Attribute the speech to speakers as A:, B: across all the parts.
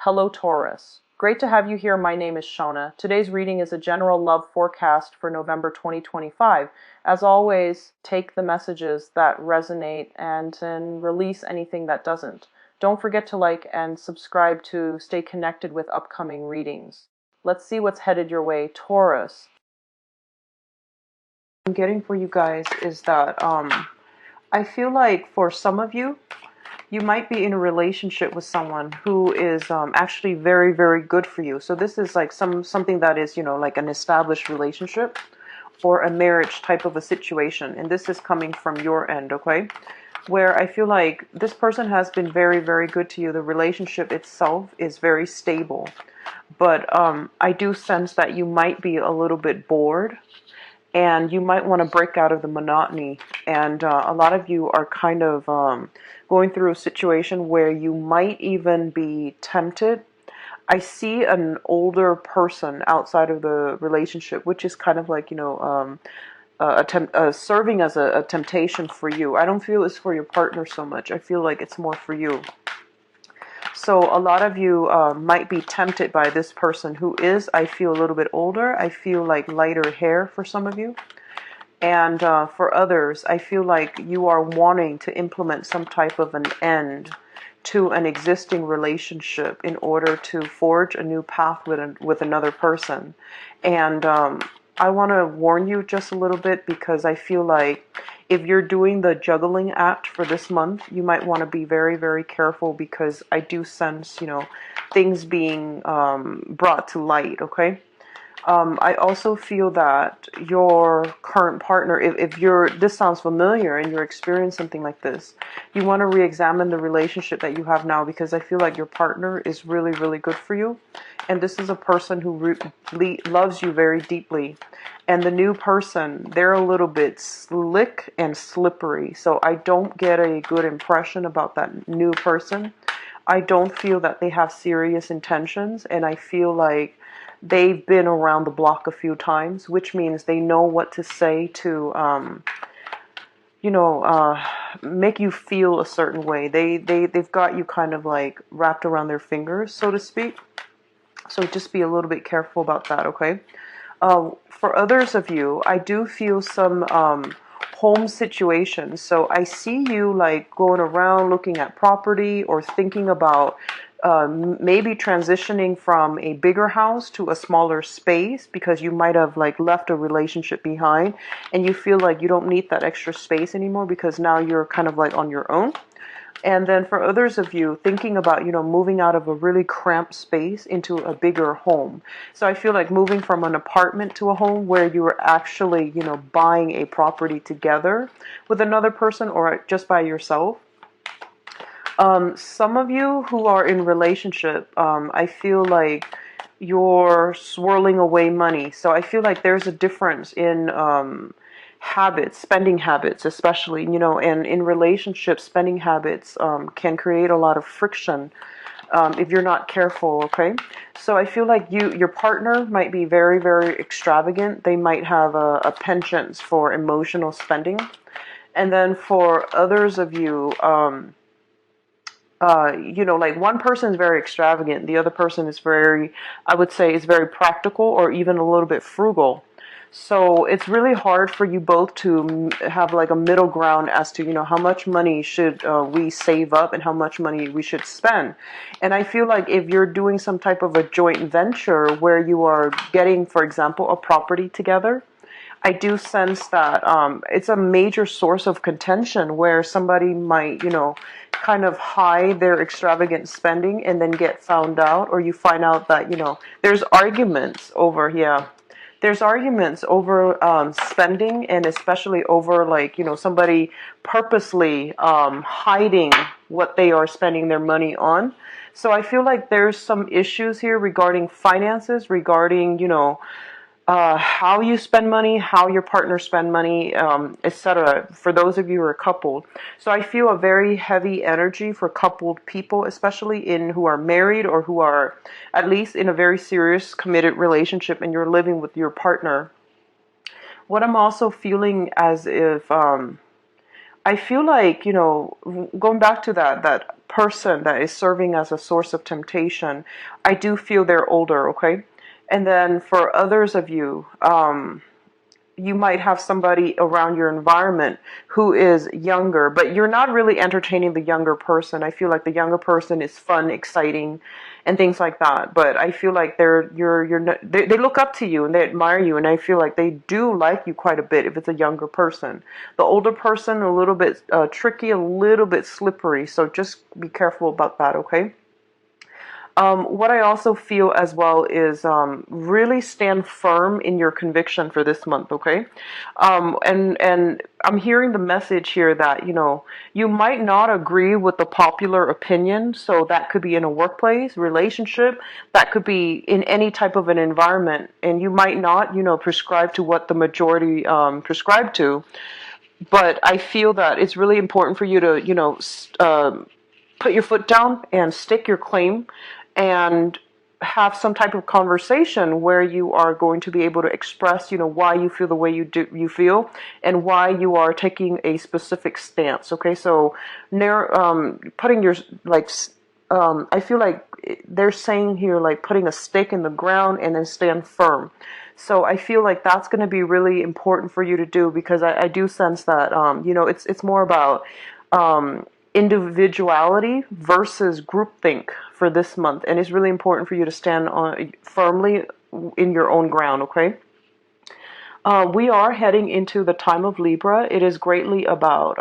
A: Hello, Taurus. Great to have you here. My name is Shona. Today's reading is a general love forecast for November 2025. As always, take the messages that resonate and then release anything that doesn't. Don't forget to like and subscribe to stay connected with upcoming readings. Let's see what's headed your way, Taurus. What I'm getting for you guys is that I feel like for some of you, you might be in a relationship with someone who is actually very, very good for you. So this is like something that is, like an established relationship or a marriage type of a situation. And this is coming from your end, okay? Where I feel like this person has been very, very good to you. The relationship itself is very stable. But I do sense that you might be a little bit bored. And you might want to break out of the monotony. And a lot of you are kind of going through a situation where you might even be tempted. I see an older person outside of the relationship, which is kind of like, serving as a temptation for you. I don't feel it's for your partner so much. I feel like it's more for you. So a lot of you might be tempted by this person who is, I feel, a little bit older. I feel like lighter hair for some of you. And for others, I feel like you are wanting to implement some type of an end to an existing relationship in order to forge a new path with another person. And I want to warn you just a little bit, because I feel like if you're doing the juggling act for this month, you might want to be very, very careful, because I do sense, things being brought to light, okay? I also feel that your current partner, if this sounds familiar and you're experiencing something like this, you want to re-examine the relationship that you have now, because I feel like your partner is really, really good for you. And this is a person who loves you very deeply. And the new person, they're a little bit slick and slippery. So I don't get a good impression about that new person. I don't feel that they have serious intentions. And I feel like they've been around the block a few times, which means they know what to say to, make you feel a certain way. They've got you kind of like wrapped around their fingers, so to speak. So just be a little bit careful about that, okay? For others of you, I do feel some home situations. So I see you like going around looking at property or thinking about maybe transitioning from a bigger house to a smaller space, because you might have like left a relationship behind and you feel like you don't need that extra space anymore, because now you're kind of like on your own. And then for others of you, thinking about, moving out of a really cramped space into a bigger home. So I feel like moving from an apartment to a home where you are actually, buying a property together with another person or just by yourself. Some of you who are in relationship, I feel like you're swirling away money. So I feel like there's a difference in habits, spending habits especially, and in relationships, spending habits can create a lot of friction if you're not careful, okay? So I feel like your partner might be very, very extravagant. They might have a penchant for emotional spending. And then for others of you, like one person is very extravagant, the other person is very, I would say, is very practical or even a little bit frugal. So it's really hard for you both to have like a middle ground as to, how much money should we save up and how much money we should spend. And I feel like if you're doing some type of a joint venture where you are getting, for example, a property together, I do sense that it's a major source of contention where somebody might, kind of hide their extravagant spending and then get found out, or you find out that, there's arguments over, there's arguments over spending, and especially over like, somebody purposely hiding what they are spending their money on. So I feel like there's some issues here regarding finances, regarding, how you spend money, how your partner spend money, etc. For those of you who are coupled. So I feel a very heavy energy for coupled people, especially who are married or who are at least in a very serious committed relationship and you're living with your partner. What I'm also feeling as if, I feel like, going back to that person that is serving as a source of temptation, I do feel they're older, okay? And then for others of you, you might have somebody around your environment who is younger, but you're not really entertaining the younger person. I feel like the younger person is fun, exciting, and things like that. But I feel like they look up to you and they admire you, and I feel like they do like you quite a bit if it's a younger person. The older person, a little bit tricky, a little bit slippery. So just be careful about that, okay? What I also feel as well is really stand firm in your conviction for this month, okay? And I'm hearing the message here that, you might not agree with the popular opinion. So that could be in a workplace, relationship, that could be in any type of an environment. And you might not, prescribe to what the majority prescribe to. But I feel that it's really important for you to, put your foot down and stick your claim and have some type of conversation where you are going to be able to express, why you feel the way you feel and why you are taking a specific stance. Okay, so putting your I feel like they're saying here like putting a stake in the ground and then stand firm. So I feel like that's going to be really important for you to do, because I do sense that it's more about individuality versus groupthink for this month, and it's really important for you to stand on firmly in your own ground. Okay. We are heading into the time of Libra. It is greatly about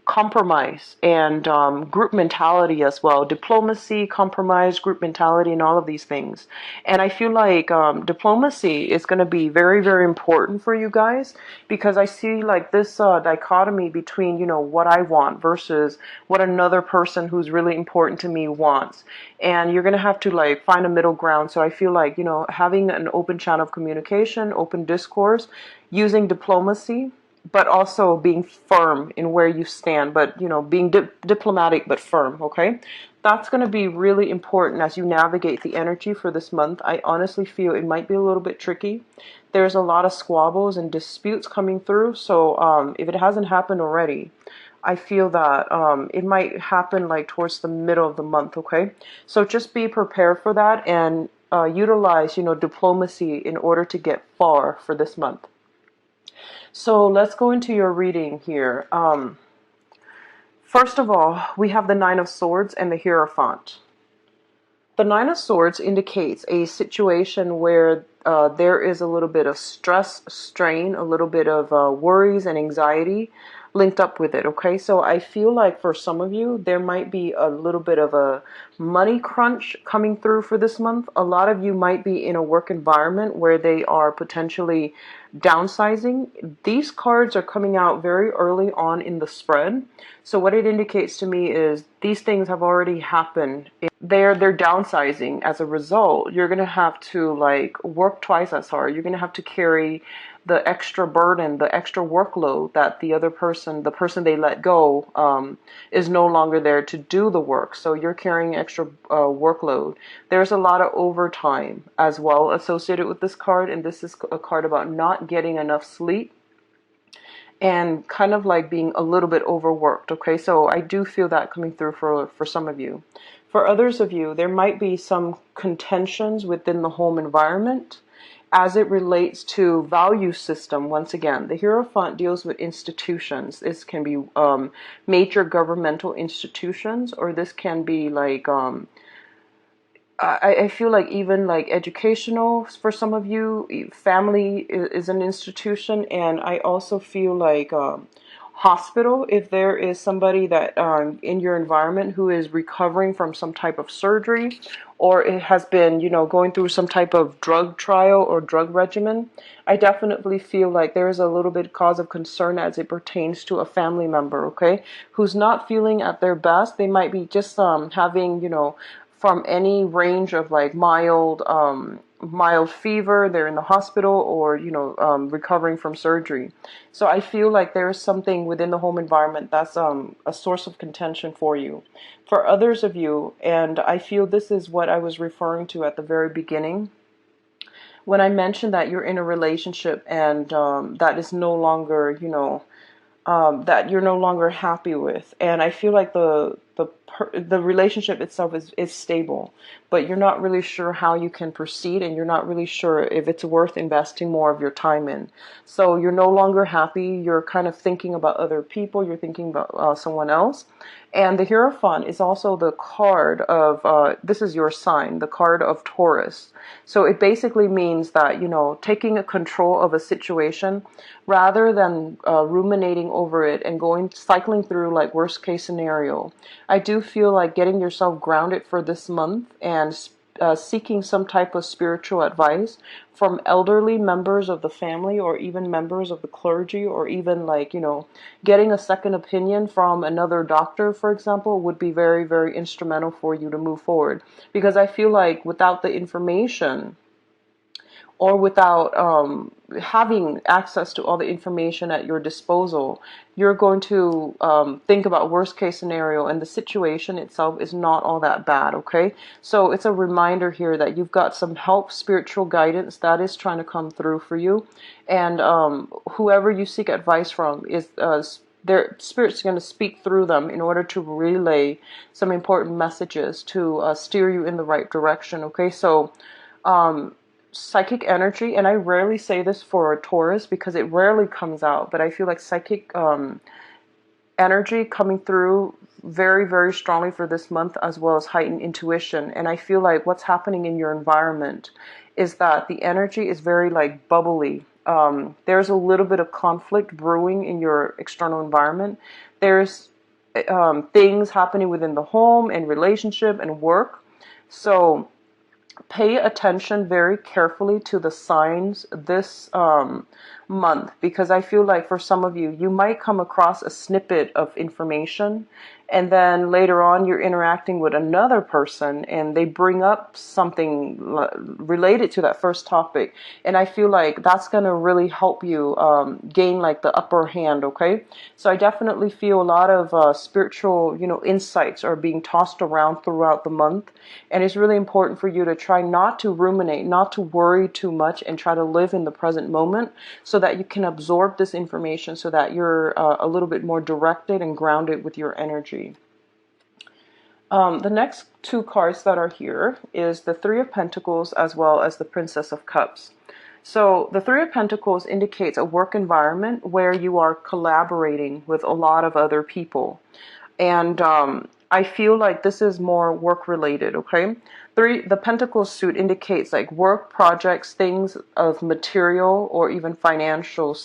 A: compromise and group mentality as well. Diplomacy, compromise, group mentality, and all of these things. And I feel like diplomacy is going to be very, very important for you guys, because I see like this dichotomy between, what I want versus what another person who's really important to me wants. And you're going to have to like find a middle ground. So I feel like, having an open channel of communication, open discourse, using diplomacy, but also being firm in where you stand, but, being diplomatic but firm, okay? That's going to be really important as you navigate the energy for this month. I honestly feel it might be a little bit tricky. There's a lot of squabbles and disputes coming through, so if it hasn't happened already, I feel that it might happen like towards the middle of the month, okay? So just be prepared for that and utilize, diplomacy in order to get far for this month. So let's go into your reading here. First of all, we have the Nine of Swords and the Hierophant. The Nine of Swords indicates a situation where there is a little bit of stress, strain, a little bit of worries and anxiety linked up with it, okay? So I feel like for some of you, there might be a little bit of a money crunch coming through for this month. A lot of you might be in a work environment where they are potentially downsizing. These cards are coming out very early on in the spread. So what it indicates to me is these things have already happened. They're downsizing. As a result, you're going to have to like work twice as hard. You're going to have to carry the extra burden, the extra workload that the other person, the person they let go, is no longer there to do the work. So you're carrying extra workload. There's a lot of overtime as well associated with this card, and this is a card about not getting enough sleep and kind of like being a little bit overworked, okay? So I do feel that coming through for some of you. For others of you, there might be some contentions within the home environment as it relates to value system. Once again, the Hierophant deals with institutions. This can be major governmental institutions, or this can be like I feel like even like educational for some of you. Family is an institution, and I also feel like hospital, if there is somebody that in your environment who is recovering from some type of surgery, or it has been, going through some type of drug trial or drug regimen. I definitely feel like there is a little bit cause of concern as it pertains to a family member, okay, who's not feeling at their best. They might be just having, from any range of like mild fever, they're in the hospital, or recovering from surgery. So I feel like there is something within the home environment that's a source of contention for you. For others of you, and I feel this is what I was referring to at the very beginning when I mentioned that you're in a relationship and that is no longer, that you're no longer happy with. And I feel like the the relationship itself is stable, but you're not really sure how you can proceed, and you're not really sure if it's worth investing more of your time in. So you're no longer happy. You're kind of thinking about other people. You're thinking about someone else. And the Hierophant is also the card of, this is your sign, the card of Taurus. So it basically means that, taking a control of a situation rather than ruminating over it and cycling through like worst case scenario. I do feel like getting yourself grounded for this month and seeking some type of spiritual advice from elderly members of the family, or even members of the clergy, or even like, getting a second opinion from another doctor, for example, would be very, very instrumental for you to move forward. Because I feel like without the information, or without having access to all the information at your disposal, you're going to think about worst case scenario, and the situation itself is not all that bad, okay? So it's a reminder here that you've got some help, spiritual guidance that is trying to come through for you. And whoever you seek advice from is their spirit's going to speak through them in order to relay some important messages to steer you in the right direction, okay? So psychic energy, and I rarely say this for a Taurus because it rarely comes out, but I feel like psychic energy coming through very, very strongly for this month, as well as heightened intuition. And I feel like what's happening in your environment is that the energy is very like bubbly. There's a little bit of conflict brewing in your external environment. There's things happening within the home and relationship and work. So pay attention very carefully to the signs this month, because I feel like for some of you, you might come across a snippet of information, and then later on you're interacting with another person and they bring up something related to that first topic, and I feel like that's going to really help you gain like the upper hand, okay? So I definitely feel a lot of spiritual insights are being tossed around throughout the month, and it's really important for you to try not to ruminate, not to worry too much, and try to live in the present moment so that you can absorb this information, so that you're a little bit more directed and grounded with your energy. The next two cards that are here is the Three of Pentacles as well as the Princess of Cups. So the Three of Pentacles indicates a work environment where you are collaborating with a lot of other people. And I feel like this is more work related, okay? The Pentacles suit indicates like work, projects, things of material or even financial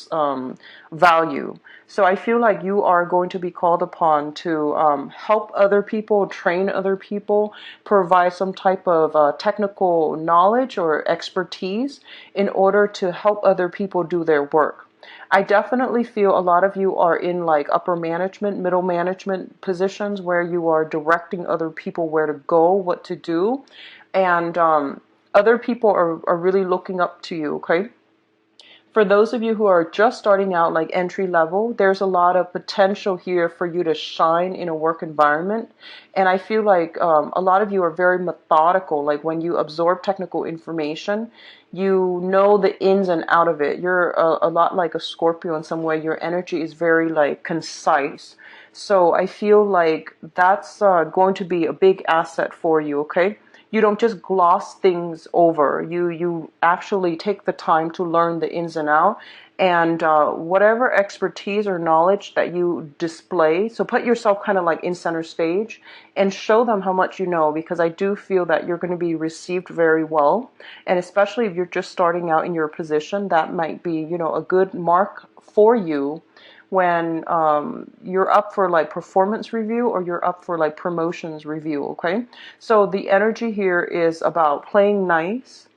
A: value. So I feel like you are going to be called upon to help other people, train other people, provide some type of technical knowledge or expertise in order to help other people do their work. I definitely feel a lot of you are in like upper management, middle management positions where you are directing other people where to go, what to do. And other people are really looking up to you, okay? For those of you who are just starting out, like entry level, there's a lot of potential here for you to shine in a work environment. And I feel like a lot of you are very methodical. Like when you absorb technical information, you know the ins and out of it. You're a lot like a Scorpio in some way. Your energy is very like concise. So I feel like that's going to be a big asset for you, okay? You don't just gloss things over. You actually take the time to learn the ins and out, and whatever expertise or knowledge that you display. So put yourself kind of like in center stage and show them how much you know, because I do feel that you're going to be received very well. And especially if you're just starting out in your position, that might be, a good mark for you when you're up for like performance review or you're up for like promotions review, okay? So the energy here is about playing nice.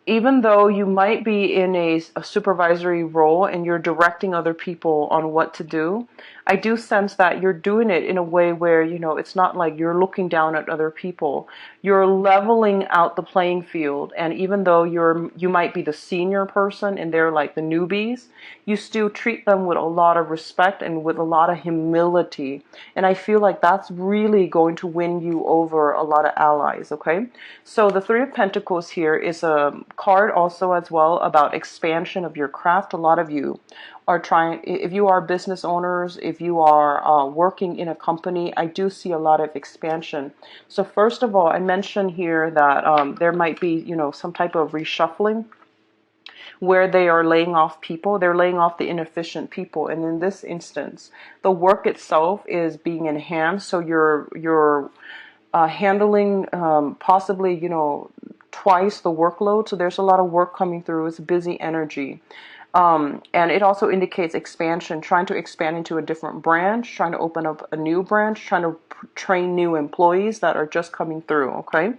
A: Even though you might be in a supervisory role and you're directing other people on what to do, I do sense that you're doing it in a way where, it's not like you're looking down at other people. You're leveling out the playing field. And even though you might be the senior person and they're like the newbies, you still treat them with a lot of respect and with a lot of humility. And I feel like that's really going to win you over a lot of allies, okay? So the Three of Pentacles here is a card also as well about expansion of your craft. A lot of you are trying, if you are business owners, if you are working in a company, I do see a lot of expansion. So first of all, I mentioned here that there might be, you know, some type of reshuffling where they are laying off people. They're laying off the inefficient people. And in this instance, the work itself is being enhanced. So you're handling possibly, you know, twice the workload. So there's a lot of work coming through. It's busy energy. And it also indicates expansion, trying to expand into a different branch, trying to open up a new branch, trying to train new employees that are just coming through, okay?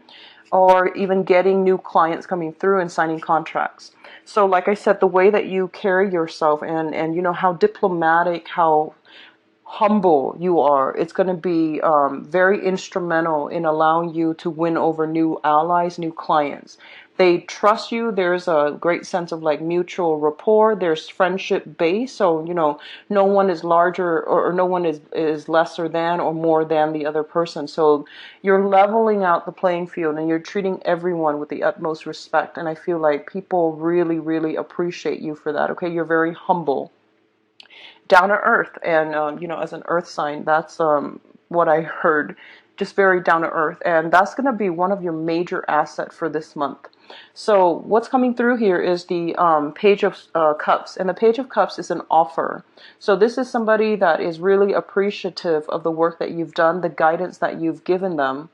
A: Or even getting new clients coming through and signing contracts. So like I said, the way that you carry yourself and you know, how diplomatic, how humble you are, it's going to be very instrumental in allowing you to win over new allies, new clients. They trust you. There's a great sense of like mutual rapport. There's friendship base. So, you know, no one is larger or no one is lesser than or more than the other person. So you're leveling out the playing field and you're treating everyone with the utmost respect. And I feel like people really, really appreciate you for that. Okay. You're very humble, down to earth, and you know, as an earth sign, that's what I heard, just very down to earth, and that's going to be one of your major asset for this month. So what's coming through here is the Page of Cups, and the Page of Cups is an offer. So this is somebody that is really appreciative of the work that you've done, the guidance that you've given them.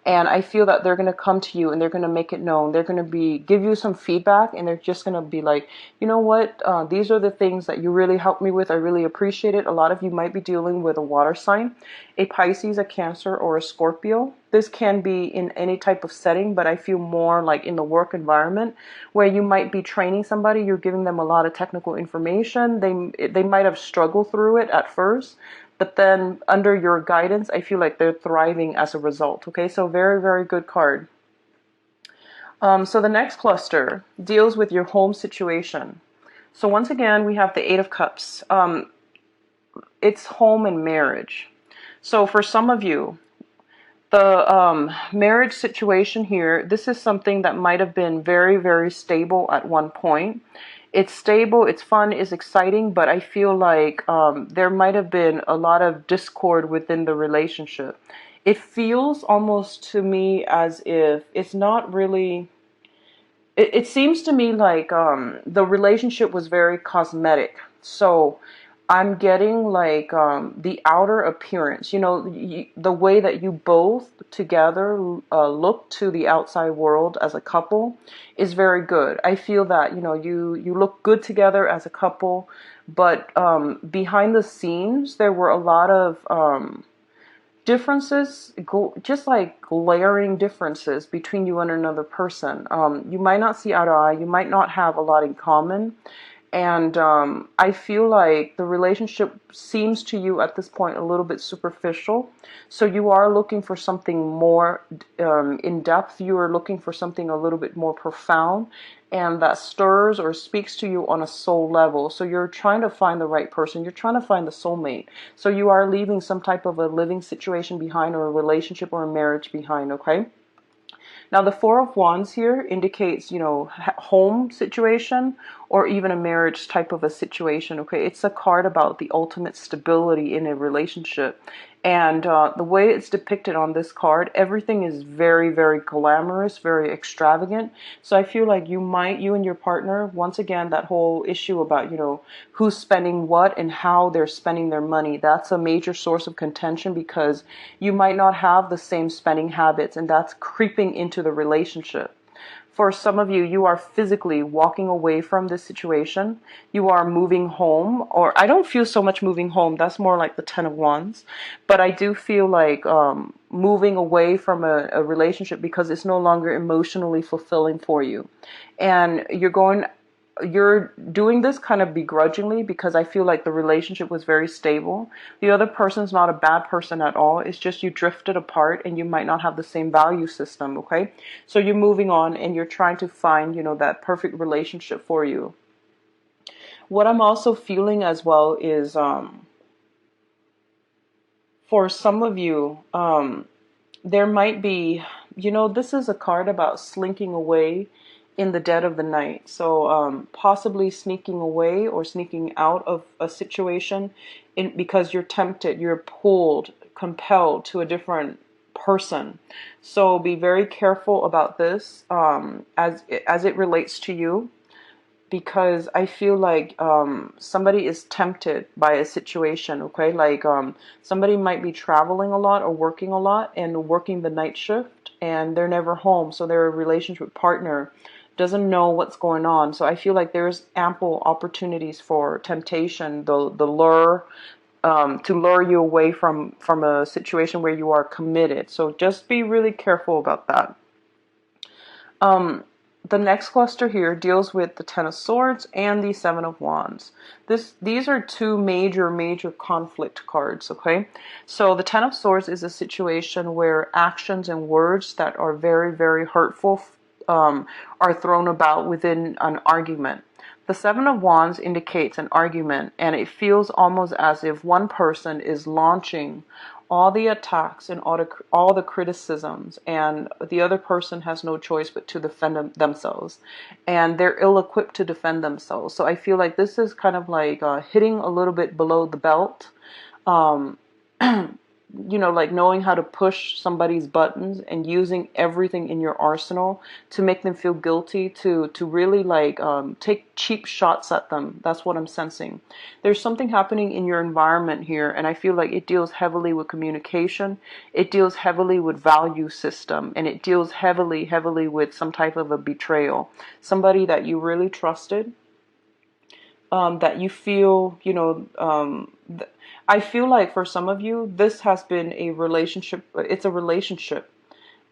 A: And I feel that they're going to come to you and they're going to make it known. They're going to give you some feedback, and they're just going to be like, you know what, these are the things that you really helped me with. I really appreciate it. A lot of you might be dealing with a water sign, a Pisces, a Cancer, or a Scorpio. This can be in any type of setting, but I feel more like in the work environment where you might be training somebody. You're giving them a lot of technical information. They might have struggled through it at first, but then under your guidance, I feel like they're thriving as a result. Okay, so very, very good card. So the next cluster deals with your home situation. So once again, we have the Eight of Cups. It's home and marriage. So for some of you, the marriage situation here, this is something that might have been very, very stable at one point. It's stable, it's fun, it's exciting, but I feel like there might have been a lot of discord within the relationship. It feels almost to me as if it's not really, it seems to me like the relationship was very cosmetic. So I'm getting like the outer appearance, you know, the way that you both together look to the outside world as a couple is very good. I feel that, you know, you look good together as a couple, but behind the scenes, there were a lot of differences, just like glaring differences between you and another person. You might not see eye to eye. You might not have a lot in common. And I feel like the relationship seems to you at this point a little bit superficial. So you are looking for something more in depth. You are looking for something a little bit more profound and that stirs or speaks to you on a soul level. So you're trying to find the right person. You're trying to find the soulmate. So you are leaving some type of a living situation behind, or a relationship or a marriage behind, okay? Now, the Four of Wands here indicates, you know, home situation or even a marriage type of a situation, okay? It's a card about the ultimate stability in a relationship. And the way it's depicted on this card, everything is very, very glamorous, very extravagant. So I feel like you and your partner, once again, that whole issue about, you know, who's spending what and how they're spending their money, that's a major source of contention because you might not have the same spending habits, and that's creeping into the relationship. For some of you, you are physically walking away from this situation. You are moving home, or I don't feel so much moving home. That's more like the Ten of Wands. But I do feel like moving away from a relationship because it's no longer emotionally fulfilling for you. And you're doing this kind of begrudgingly because I feel like the relationship was very stable. The other person's not a bad person at all. It's just you drifted apart and you might not have the same value system, okay? So you're moving on and you're trying to find, you know, that perfect relationship for you. What I'm also feeling as well is for some of you, there might be, you know, this is a card about slinking away in the dead of the night. So possibly sneaking away or sneaking out of a situation because you're tempted, you're pulled, compelled to a different person. So be very careful about this as it relates to you, because I feel like somebody is tempted by a situation, okay? Like somebody might be traveling a lot or working a lot and working the night shift, and they're never home, so their relationship partner doesn't know what's going on. So I feel like there's ample opportunities for temptation, the lure, to lure you away from a situation where you are committed. So just be really careful about that. The next cluster here deals with the Ten of Swords and the Seven of Wands. These are two major conflict cards, okay? So the Ten of Swords is a situation where actions and words that are very hurtful are thrown about within an argument. The Seven of Wands indicates an argument, and it feels almost as if one person is launching all the attacks and all the criticisms, and the other person has no choice but to defend themselves, and they're ill-equipped to defend themselves. So I feel like this is kind of like hitting a little bit below the belt. You know, like knowing how to push somebody's buttons and using everything in your arsenal to make them feel guilty, to really like take cheap shots at them. That's what I'm sensing. There's something happening in your environment here, and I feel like it deals heavily with communication. It deals heavily with value system, and it deals heavily with some type of a betrayal. Somebody that you really trusted, that you feel, you know, I feel like for some of you, this has been a relationship. It's a relationship,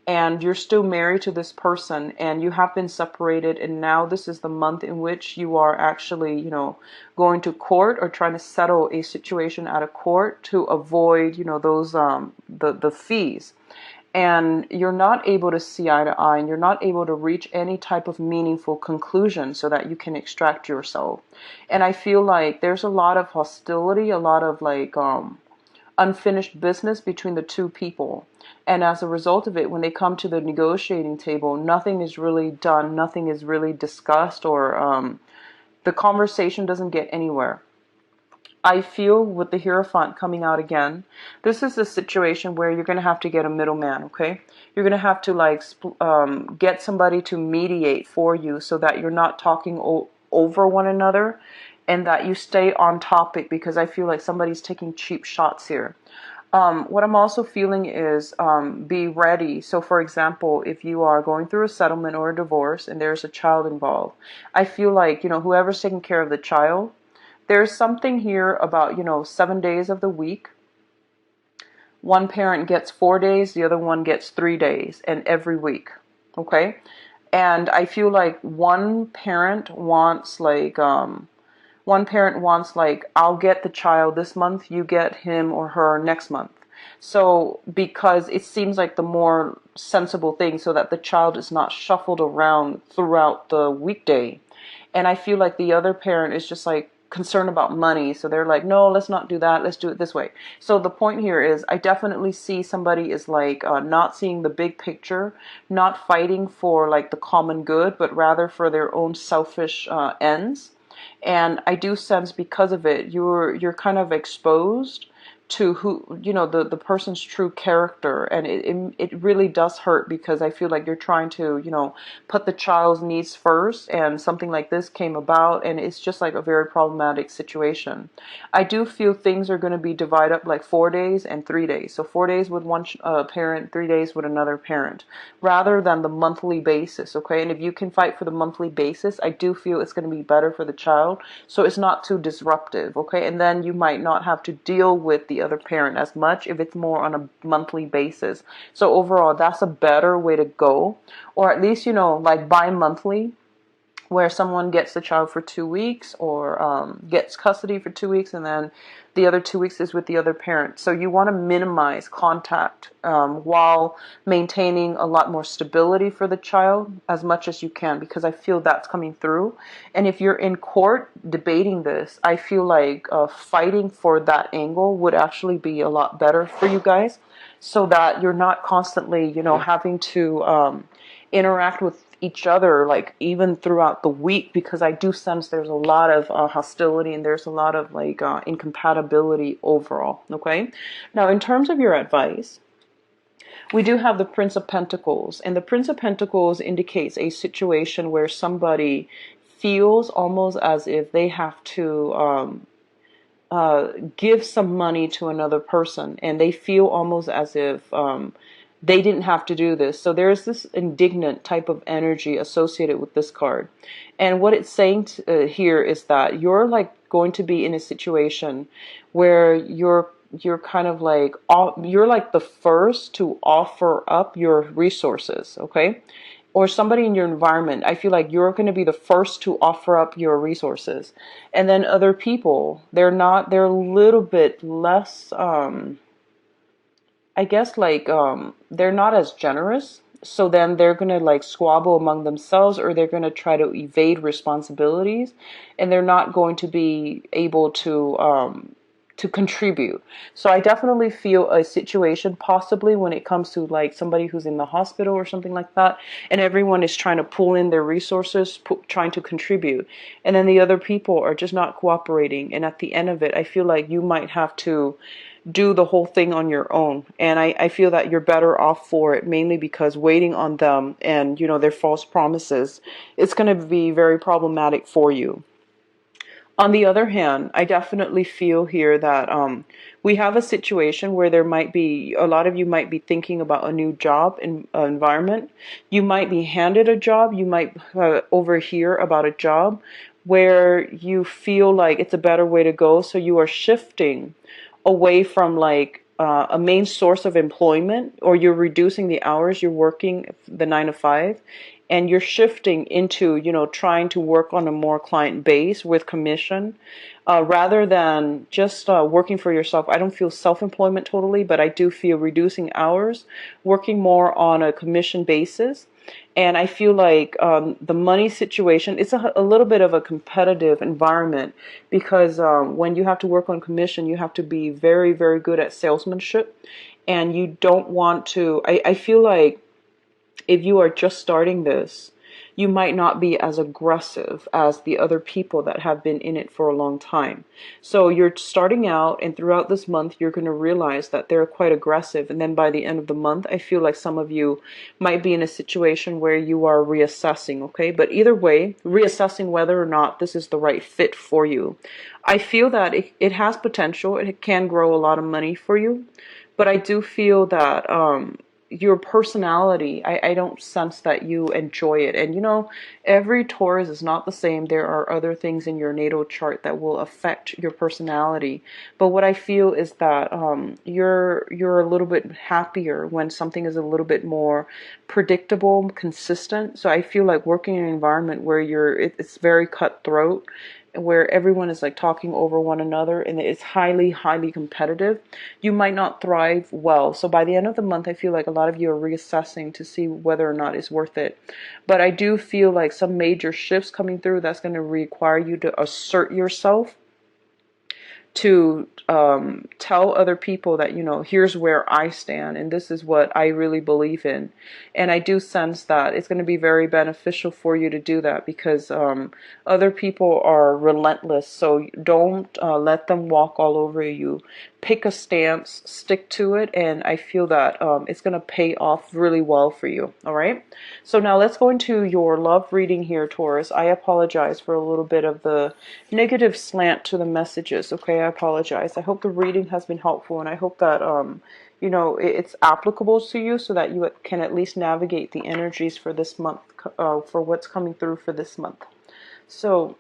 A: and you're still married to this person, and you have been separated, and now this is the month in which you are actually, you know, going to court or trying to settle a situation at a court to avoid, you know, those the fees. And you're not able to see eye to eye, and you're not able to reach any type of meaningful conclusion so that you can extract yourself. And I feel like there's a lot of hostility, a lot of like unfinished business between the two people. And as a result of it, when they come to the negotiating table, nothing is really done, nothing is really discussed, or the conversation doesn't get anywhere. I feel with the Hierophant coming out again, this is a situation where you're going to have to get a middleman, okay? You're going to have to like get somebody to mediate for you so that you're not talking over one another, and that you stay on topic, because I feel like somebody's taking cheap shots here. What I'm also feeling is be ready. So for example, if you are going through a settlement or a divorce and there's a child involved, I feel like, you know, whoever's taking care of the child, there's something here about, you know, 7 days of the week. One parent gets 4 days, the other one gets 3 days, and every week. Okay? And I feel like one parent wants like, I'll get the child this month, you get him or her next month. So, because it seems like the more sensible thing, so that the child is not shuffled around throughout the weekday. And I feel like the other parent is just like concerned about money, so they're like, no, let's not do that, let's do it this way. So the point here is, I definitely see somebody is like not seeing the big picture, not fighting for like the common good, but rather for their own selfish ends. And I do sense because of it, you're kind of exposed to who, you know, the person's true character, and it really does hurt, because I feel like you're trying to, you know, put the child's needs first, and something like this came about, and it's just like a very problematic situation. I do feel things are going to be divided up like 4 days and 3 days. So 4 days with one parent, 3 days with another parent, rather than the monthly basis, okay? And if you can fight for the monthly basis, I do feel it's going to be better for the child, so it's not too disruptive, okay? And then you might not have to deal with the other parent as much if it's more on a monthly basis. So overall, that's a better way to go. Or at least, you know, like bi-monthly, where someone gets the child for 2 weeks, or gets custody for 2 weeks, and then the other 2 weeks is with the other parent. So you want to minimize contact while maintaining a lot more stability for the child as much as you can, because I feel that's coming through. And if you're in court debating this, I feel like fighting for that angle would actually be a lot better for you guys, so that you're not constantly, you know, having to interact with each other, like even throughout the week, because I do sense there's a lot of hostility, and there's a lot of like incompatibility overall. Okay, now in terms of your advice, we do have the Prince of Pentacles, and the Prince of Pentacles indicates a situation where somebody feels almost as if they have to give some money to another person, and they feel almost as if they didn't have to do this. So there's this indignant type of energy associated with this card. And what it's saying here is that you're like going to be in a situation where you're kind of like, you're like the first to offer up your resources, okay? Or somebody in your environment, I feel like you're going to be the first to offer up your resources. And then other people, they're a little bit less, I guess like, they're not as generous. So then they're going to like squabble among themselves, or they're going to try to evade responsibilities, and they're not going to be able to contribute. So I definitely feel a situation possibly when it comes to like somebody who's in the hospital or something like that, and everyone is trying to pull in their resources, trying to contribute, and then the other people are just not cooperating, and at the end of it, I feel like you might have to do the whole thing on your own. And I feel that you're better off for it, mainly because waiting on them and, you know, their false promises, it's going to be very problematic for you. On the other hand, I definitely feel here that we have a situation where there might be, a lot of you might be thinking about a new job environment. You might be handed a job. You might overhear about a job where you feel like it's a better way to go. So you are shifting away from like a main source of employment, or you're reducing the hours you're working, the 9 to 5, and you're shifting into, you know, trying to work on a more client base with commission, rather than just working for yourself. I don't feel self-employment totally, but I do feel reducing hours, working more on a commission basis. And I feel like the money situation, it's a little bit of a competitive environment, because when you have to work on commission, you have to be very, very good at salesmanship. And you don't want to, I feel like if you are just starting this, you might not be as aggressive as the other people that have been in it for a long time. So you're starting out, and throughout this month, you're going to realize that they're quite aggressive. And then by the end of the month, I feel like some of you might be in a situation where you are reassessing, okay? But either way, reassessing whether or not this is the right fit for you. I feel that it has potential. It can grow a lot of money for you. But I do feel that your personality, I don't sense that you enjoy it. And you know, every Taurus is not the same. There are other things in your natal chart that will affect your personality. But what I feel is that you're a little bit happier when something is a little bit more predictable, consistent. So I feel like working in an environment where it's very cutthroat, where everyone is like talking over one another, and it's highly, highly competitive, you might not thrive well. So by the end of the month, I feel like a lot of you are reassessing to see whether or not it's worth it. But I do feel like some major shifts coming through that's going to require you to assert yourself, to tell other people that, you know, here's where I stand and this is what I really believe in. And I do sense that it's going to be very beneficial for you to do that, because other people are relentless. So don't let them walk all over you. Pick a stance, stick to it, and I feel that it's going to pay off really well for you. All right. So now let's go into your love reading here, Taurus. I apologize for a little bit of the negative slant to the messages. Okay, I apologize. I hope the reading has been helpful, and I hope that you know, it's applicable to you, so that you can at least navigate the energies for this month, for what's coming through for this month. So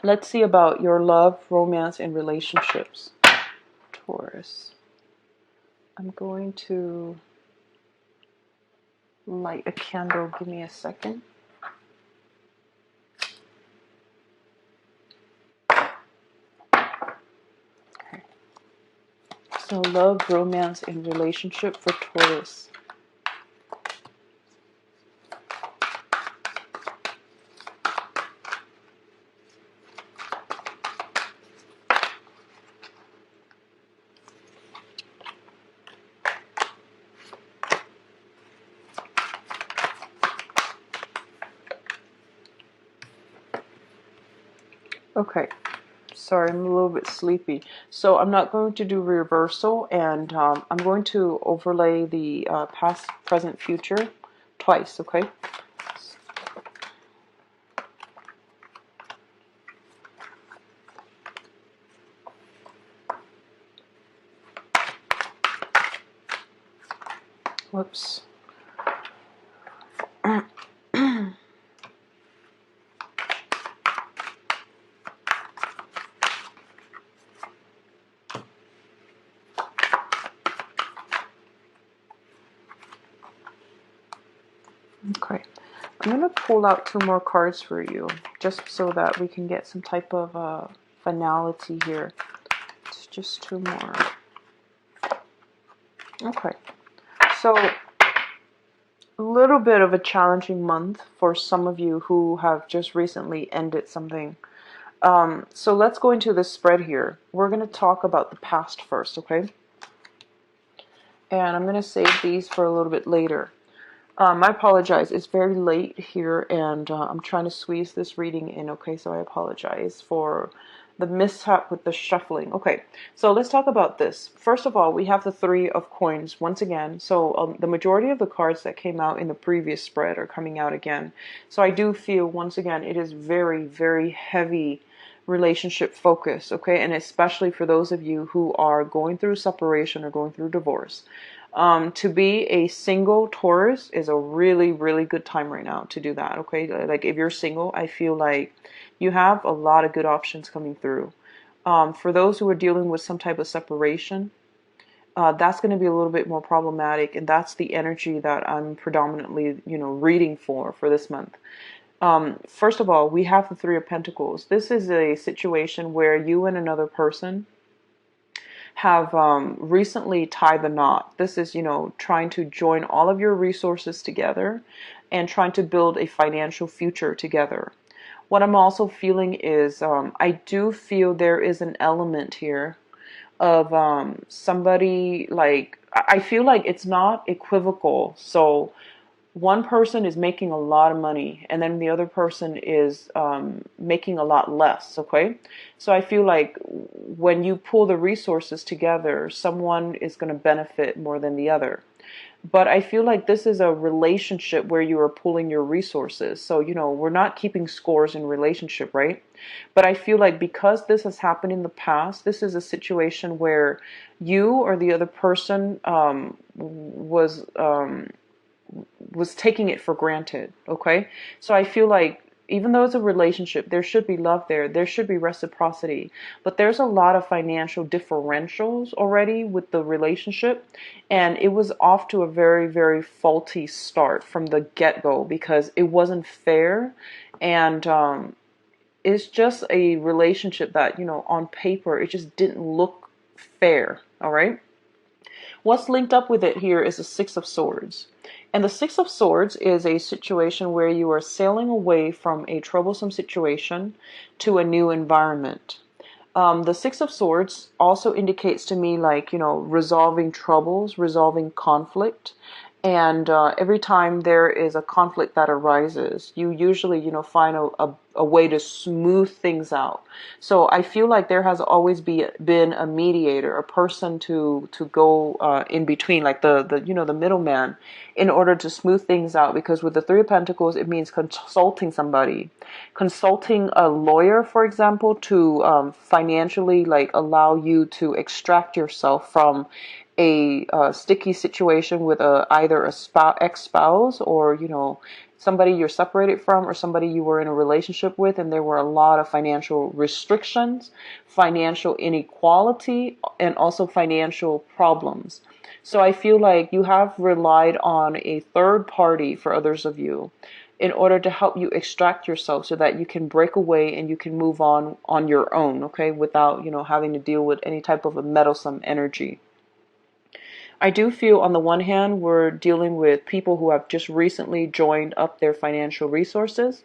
A: let's see about your love, romance, and relationships, Taurus. I'm going to light a candle. Give me a second. Okay. So love, romance, and relationship for Taurus. Okay. Sorry, I'm a little bit sleepy. So I'm not going to do reversal, and I'm going to overlay the past, present, future twice, okay? Whoops. Okay. I'm going to pull out 2 more cards for you, just so that we can get some type of finality here. It's just 2 more. Okay. So, a little bit of a challenging month for some of you who have just recently ended something. So let's go into this spread here. We're going to talk about the past first, okay? And I'm going to save these for a little bit later. I apologize. It's very late here, and I'm trying to squeeze this reading in, okay? So I apologize for the mishap with the shuffling. Okay, so let's talk about this. First of all, we have the 3 of coins once again. So the majority of the cards that came out in the previous spread are coming out again. So I do feel, once again, it is very, very heavy relationship focus, okay? And especially for those of you who are going through separation or going through divorce. To be a single Taurus is a really, really good time right now to do that, okay? Like if you're single, I feel like you have a lot of good options coming through. For those who are dealing with some type of separation, that's going to be a little bit more problematic, and that's the energy that I'm predominantly, reading for this month. First of all, we have the 3 of Pentacles. This is a situation where you and another person have recently tied the knot. This is, trying to join all of your resources together and trying to build a financial future together. What I'm also feeling is I do feel there is an element here of somebody, like, I feel like it's not equivocal. So one person is making a lot of money and then the other person is making a lot less, okay? So I feel like when you pull the resources together, someone is going to benefit more than the other. But I feel like this is a relationship where you are pulling your resources. So, we're not keeping scores in relationship, right? But I feel like because this has happened in the past, this is a situation where you or the other person was taking it for granted, okay? So I feel like even though it's a relationship, there should be love there. There should be reciprocity. But there's a lot of financial differentials already with the relationship. And it was off to a very, very faulty start from the get-go because it wasn't fair. And it's just a relationship that, on paper, it just didn't look fair, all right? What's linked up with it here is the 6 of Swords. And the 6 of Swords is a situation where you are sailing away from a troublesome situation to a new environment. The 6 of Swords also indicates to me, like, resolving troubles, resolving conflict. And every time there is a conflict that arises, you usually, find a way to smooth things out. So I feel like there has always been a mediator, a person to go in between, like the middleman, in order to smooth things out. Because with the 3 of Pentacles, it means consulting somebody, consulting a lawyer, for example, to financially, like, allow you to extract yourself from a sticky situation with either a ex-spouse or somebody you're separated from or somebody you were in a relationship with, and there were a lot of financial restrictions, financial inequality, and also financial problems. So I feel like you have relied on a third party, for others of you, in order to help you extract yourself so that you can break away and you can move on your own, okay, without having to deal with any type of a meddlesome energy. I do feel on the one hand, we're dealing with people who have just recently joined up their financial resources.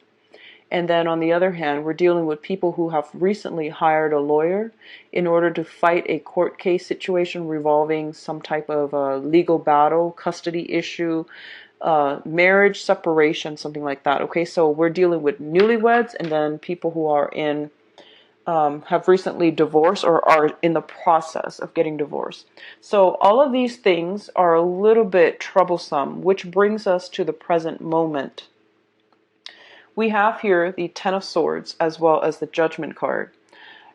A: And then on the other hand, we're dealing with people who have recently hired a lawyer in order to fight a court case situation revolving some type of legal battle, custody issue, marriage, separation, something like that. Okay, so we're dealing with newlyweds and then people who are in have recently divorced or are in the process of getting divorced. So all of these things are a little bit troublesome, which brings us to the present moment. We have here the Ten of Swords as well as the Judgment card.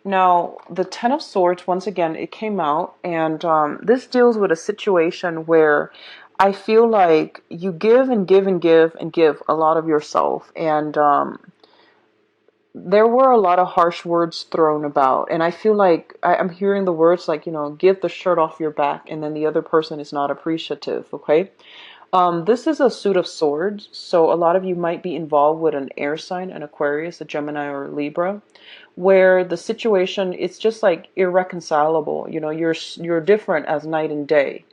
A: Now, the Ten of Swords, once again, it came out, and this deals with a situation where I feel like you give and give and give and give a lot of yourself, and there were a lot of harsh words thrown about, and I feel like I'm hearing the words like, give the shirt off your back, and then the other person is not appreciative, okay? This is a suit of swords, so a lot of you might be involved with an air sign, an Aquarius, a Gemini, or a Libra, where the situation, it's just like irreconcilable. You're different as night and day.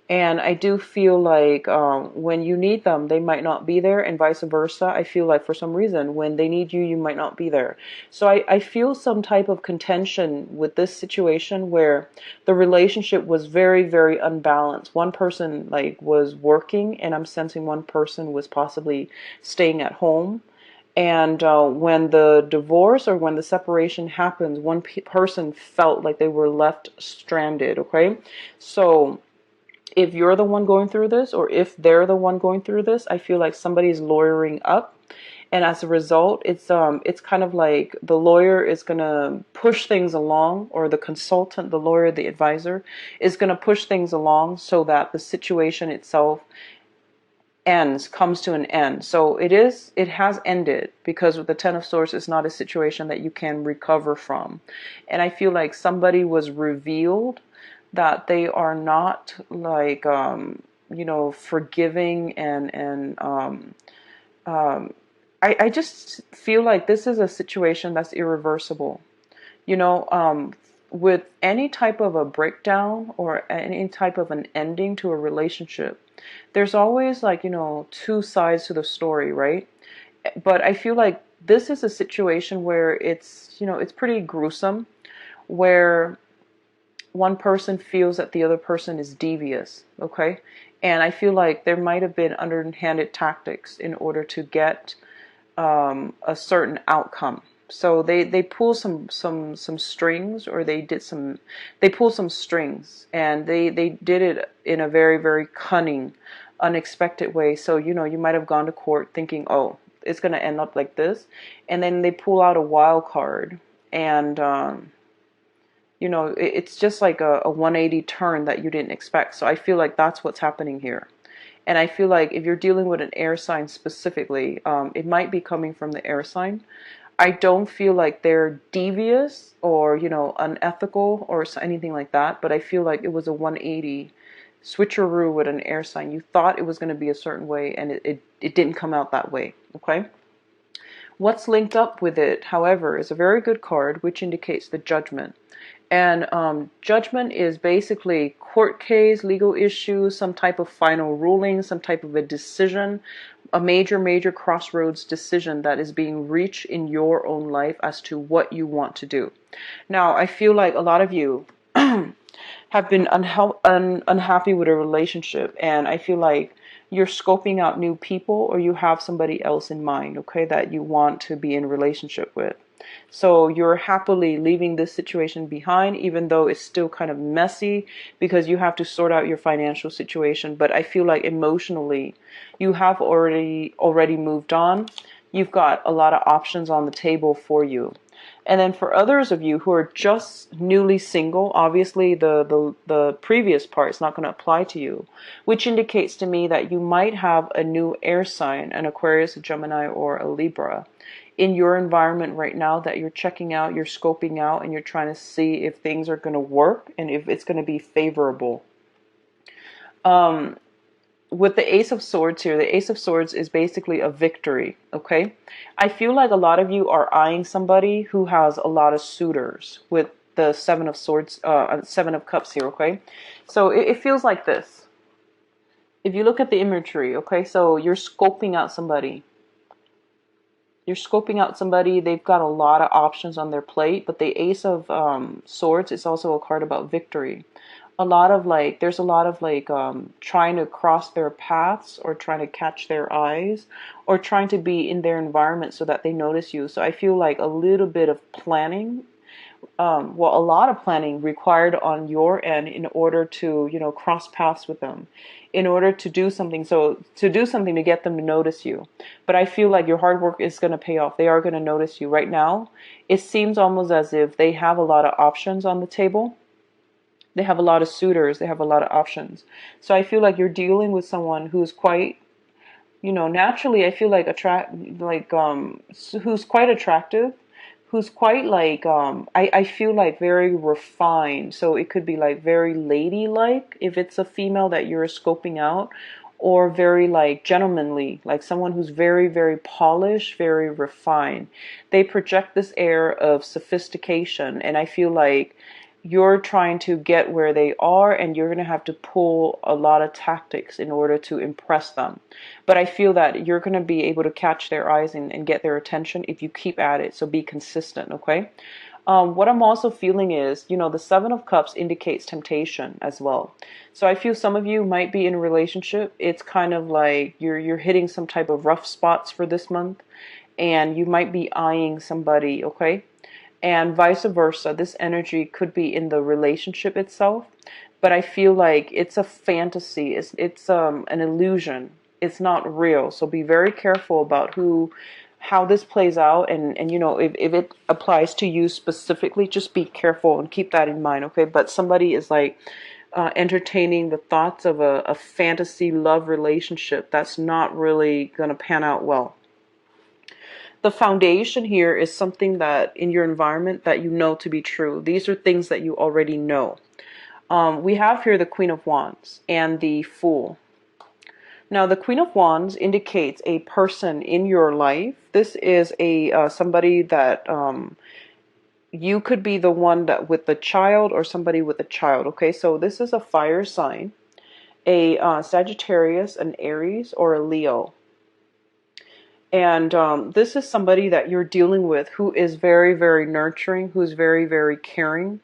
A: And I do feel like when you need them, they might not be there, and vice versa. I feel like for some reason, when they need you, you might not be there. So I feel some type of contention with this situation where the relationship was very, very unbalanced. One person was working, and I'm sensing one person was possibly staying at home. And when the divorce or when the separation happens, one person felt like they were left stranded, okay? So if you're the one going through this, or if they're the one going through this, I feel like somebody's lawyering up, and as a result, it's kind of like the lawyer is gonna push things along, or the consultant, the lawyer, the advisor is gonna push things along so that the situation itself comes to an end. So it has ended, because with the Ten of Swords, it's not a situation that you can recover from, and I feel like somebody was revealed that they are not forgiving, and I just feel like this is a situation that's irreversible. With any type of a breakdown or any type of an ending to a relationship, there's always two sides to the story, right? But I feel like this is a situation where it's pretty gruesome, where one person feels that the other person is devious, okay? And I feel like there might have been underhanded tactics in order to get a certain outcome. So they pull some strings, or they pull some strings, and they did it in a very, very cunning, unexpected way. So you might have gone to court thinking, oh, it's going to end up like this, and then they pull out a wild card, and it's just like a 180 turn that you didn't expect. So I feel like that's what's happening here. And I feel like if you're dealing with an air sign specifically, it might be coming from the air sign. I don't feel like they're devious or, unethical or anything like that. But I feel like it was a 180 switcheroo with an air sign. You thought it was going to be a certain way, and it didn't come out that way. Okay. What's linked up with it, however, is a very good card, which indicates the Judgment. And Judgment is basically court case, legal issues, some type of final ruling, some type of a decision, a major, major crossroads decision that is being reached in your own life as to what you want to do. Now, I feel like a lot of you have been unhappy with a relationship, and I feel like you're scoping out new people, or you have somebody else in mind, okay, that you want to be in a relationship with. So you're happily leaving this situation behind, even though it's still kind of messy, because you have to sort out your financial situation. But I feel like emotionally, you have already moved on. You've got a lot of options on the table for you. And then for others of you who are just newly single, obviously the previous part is not going to apply to you, which indicates to me that you might have a new air sign, an Aquarius, a Gemini, or a Libra, in your environment right now that you're checking out, you're scoping out, and you're trying to see if things are going to work and if it's going to be favorable. With the Ace of Swords here, the Ace of Swords is basically a victory, okay? I feel like a lot of you are eyeing somebody who has a lot of suitors with the Seven of Swords, Seven of Cups here, okay? So it feels like this. If you look at the imagery, okay, so you're scoping out somebody. You're scoping out somebody, they've got a lot of options on their plate, but the Ace of Swords is also a card about victory. There's a lot of trying to cross their paths, or trying to catch their eyes, or trying to be in their environment so that they notice you. So I feel like a little bit of planning well, a lot of planning required on your end in order to, cross paths with them, in order to do something. So to do something to get them to notice you. But I feel like your hard work is going to pay off. They are going to notice you. Right now, it seems almost as if they have a lot of options on the table. They have a lot of suitors. They have a lot of options. So I feel like you're dealing with someone who's quite, naturally, I feel like who's quite attractive, who's quite like, I feel like very refined. So it could be like very ladylike if it's a female that you're scoping out, or very like gentlemanly, like someone who's very, very polished, very refined. They project this air of sophistication, and I feel like you're trying to get where they are, and you're going to have to pull a lot of tactics in order to impress them. But I feel that you're going to be able to catch their eyes and get their attention if you keep at it. So be consistent, okay? What I'm also feeling is, the Seven of Cups indicates temptation as well. So I feel some of you might be in a relationship. It's kind of like you're hitting some type of rough spots for this month, and you might be eyeing somebody, okay? And vice versa. This energy could be in the relationship itself, but I feel like it's a fantasy. It's an illusion. It's not real. So be very careful about how this plays out, and if it applies to you specifically, just be careful and keep that in mind, okay? But somebody is like entertaining the thoughts of a fantasy love relationship that's not really gonna pan out well. The foundation here is something that in your environment that you know to be true. These are things that you already know. We have here the Queen of Wands and the Fool. Now, the Queen of Wands indicates a person in your life. This is a somebody that you could be the one that with the child, or somebody with a child. Okay, so this is a fire sign, a Sagittarius, an Aries, or a Leo. And this is somebody that you're dealing with who is very, very nurturing, who's very, very caring.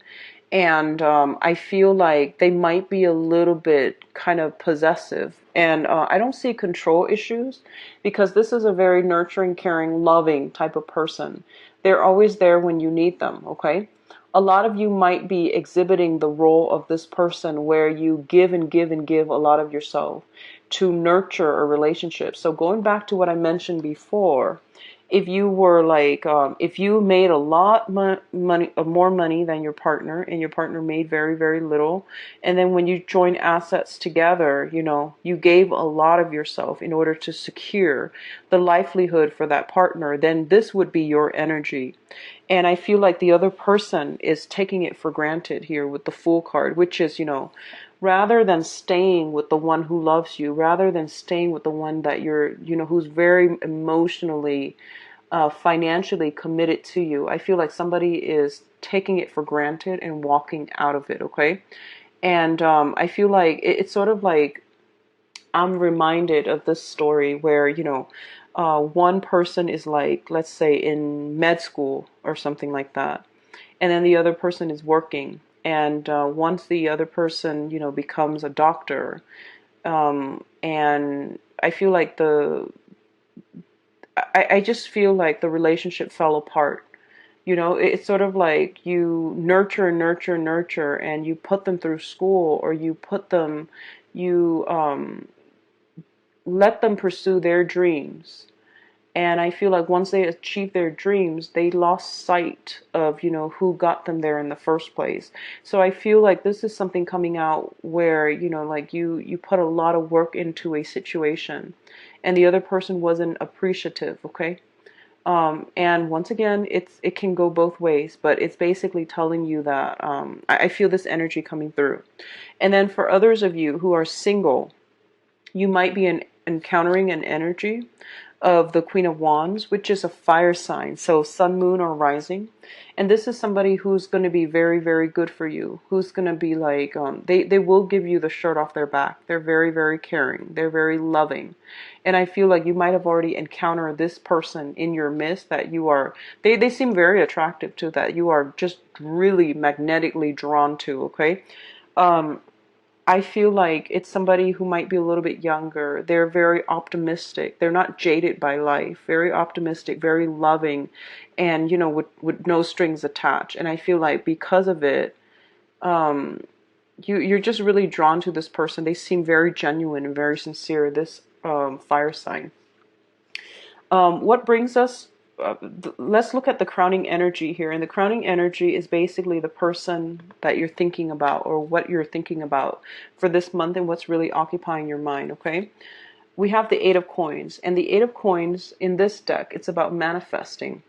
A: And I feel like they might be a little bit kind of possessive. And I don't see control issues, because this is a very nurturing, caring, loving type of person. They're always there when you need them, okay? A lot of you might be exhibiting the role of this person where you give and give and give a lot of yourself to nurture a relationship. So going back to what I mentioned before, if you were like, if you made a lot more money than your partner, and your partner made very, very little, and then when you join assets together, you gave a lot of yourself in order to secure the livelihood for that partner, then this would be your energy. And I feel like the other person is taking it for granted here with the Fool card, which is, rather than staying with the one who loves you, rather than staying with the one that you're, who's very emotionally, financially committed to you, I feel like somebody is taking it for granted and walking out of it, okay? And I feel like it's sort of like I'm reminded of this story where, one person is like, let's say in med school or something like that, and then the other person is working. And once the other person, becomes a doctor, and I feel like I just feel like the relationship fell apart. It's sort of like you nurture, nurture, nurture, and you put them through school, or you let them pursue their dreams. And I feel like once they achieve their dreams, they lost sight of, who got them there in the first place. So I feel like this is something coming out where, like you put a lot of work into a situation, and the other person wasn't appreciative, okay? And once again, it can go both ways, but it's basically telling you that I feel this energy coming through. And then for others of you who are single, you might be encountering an energy of the Queen of Wands, which is a fire sign, so sun, moon, or rising. And this is somebody who's going to be very, very good for you, who's going to be like, they will give you the shirt off their back. They're very, very caring. They're very loving. And I feel like you might have already encountered this person in your midst that you are, they seem very attractive to, that you are just really magnetically drawn to, okay? I feel like it's somebody who might be a little bit younger. They're very optimistic. They're not jaded by life. Very optimistic, very loving, and with no strings attached. And I feel like because of it, you're just really drawn to this person. They seem very genuine and very sincere. This fire sign. What brings us, let's look at the crowning energy here. And the crowning energy is basically the person that you're thinking about, or what you're thinking about for this month, and what's really occupying your mind, okay? We have the Eight of Coins. And the Eight of Coins in this deck, it's about manifesting.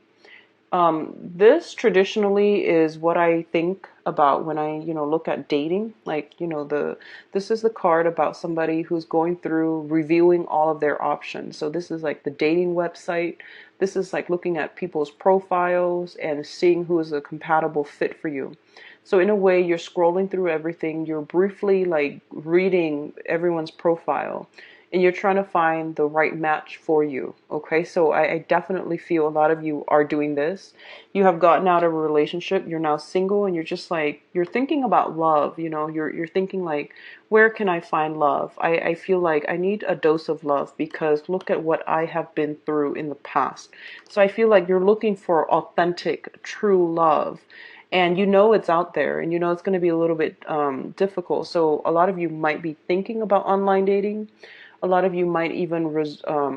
A: This traditionally is what I think about when I, look at dating. Like, this is the card about somebody who's going through reviewing all of their options. So this is like the dating website. This is like looking at people's profiles and seeing who is a compatible fit for you. So in a way, you're scrolling through everything. You're briefly like reading everyone's profile, and you're trying to find the right match for you. Okay, so I definitely feel a lot of you are doing this. You have gotten out of a relationship, you're now single, and you're just like, you're thinking about love. You're thinking like, where can I find love? I feel like I need a dose of love, because look at what I have been through in the past. So I feel like you're looking for authentic, true love. And it's out there, and it's going to be a little bit difficult. So a lot of you might be thinking about online dating. A lot of you might even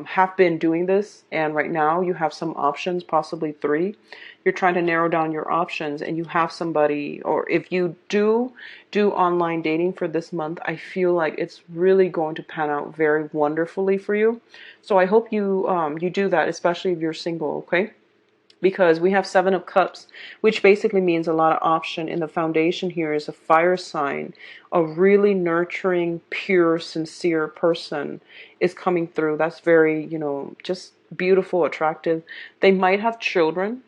A: have been doing this, and right now you have some options, possibly 3. You're trying to narrow down your options, and you have somebody, or if you do online dating for this month, I feel like it's really going to pan out very wonderfully for you. So I hope you do that, especially if you're single, okay? Because we have 7 of Cups, which basically means a lot of option. And the foundation here is a fire sign. A really nurturing, pure, sincere person is coming through. That's very, just beautiful, attractive. They might have children.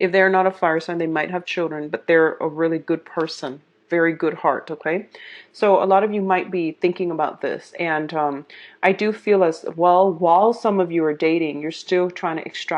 A: If they're not a fire sign, they might have children, but they're a really good person. Very good heart, okay? So a lot of you might be thinking about this. And I do feel as well, while some of you are dating, you're still trying to extract